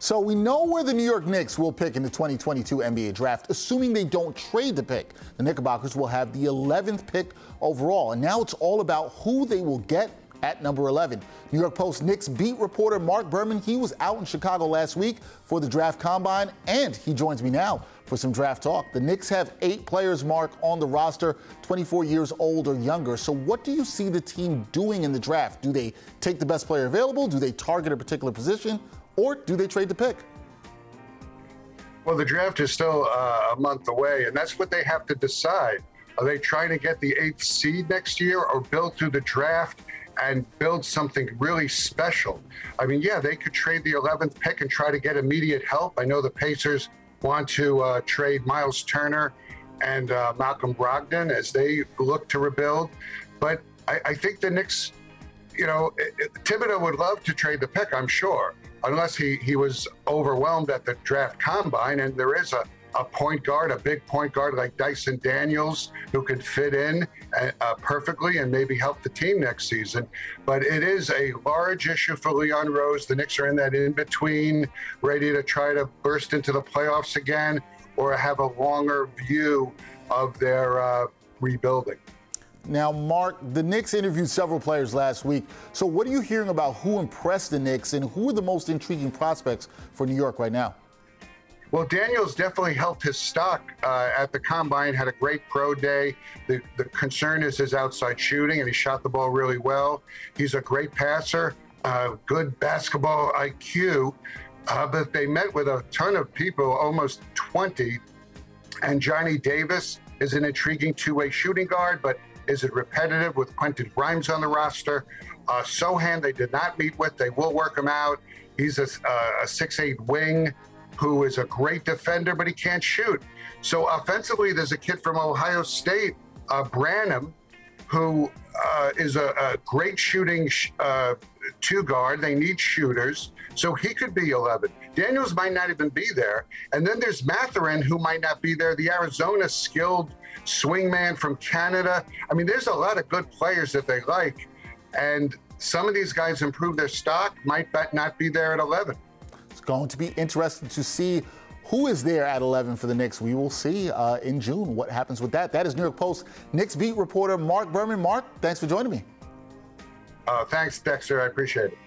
So we know where the New York Knicks will pick in the 2022 NBA draft, assuming they don't trade the pick. The Knickerbockers will have the 11th pick overall, and now it's all about who they will get at number 11. New York Post Knicks beat reporter Marc Berman, he was out in Chicago last week for the draft combine, and he joins me now for some draft talk. The Knicks have 8 players, Mark, on the roster, 24 years old or younger. So what do you see the team doing in the draft? Do they take the best player available? Do they target a particular position? Or do they trade the pick? Well, the draft is still a month away, and that's what they have to decide. Are they trying to get the 8th seed next year or build through the draft and build something really special? I mean, yeah, they could trade the 11th pick and try to get immediate help. I know the Pacers want to trade Miles Turner and Malcolm Brogdon as they look to rebuild. But I think the Knicks, you know, Thibodeau would love to trade the pick, I'm sure, unless he was overwhelmed at the draft combine. And there is a point guard, a big point guard like Dyson Daniels, who could fit in perfectly and maybe help the team next season. But it is a large issue for Leon Rose. The Knicks are in that in-between, ready to try to burst into the playoffs again or have a longer view of their rebuilding. Now, Mark, the Knicks interviewed several players last week. So what are you hearing about who impressed the Knicks and who are the most intriguing prospects for New York right now? Well, Daniels definitely helped his stock at the combine, had a great pro day. The concern is his outside shooting, and he shot the ball really well. He's a great passer, good basketball IQ, but they met with a ton of people, almost 20, and Johnny Davis is an intriguing two-way shooting guard, but is it repetitive with Quentin Grimes on the roster? Sohan they did not meet with. They will work him out. He's a 6'8" wing who is a great defender, but he can't shoot. So offensively, there's a kid from Ohio State, Branham, who is a great shooting two guard. They need shooters, so he could be 11. Daniels might not even be there. And then there's Mathurin, who might not be there, the Arizona skilled swingman from Canada. I mean, there's a lot of good players that they like, and some of these guys improve their stock, might not be there at 11. It's going to be interesting to see who is there at 11 for the Knicks. We will see in June what happens with that. That is New York Post Knicks beat reporter Marc Berman. Mark, thanks for joining me. Thanks, Dexter. I appreciate it.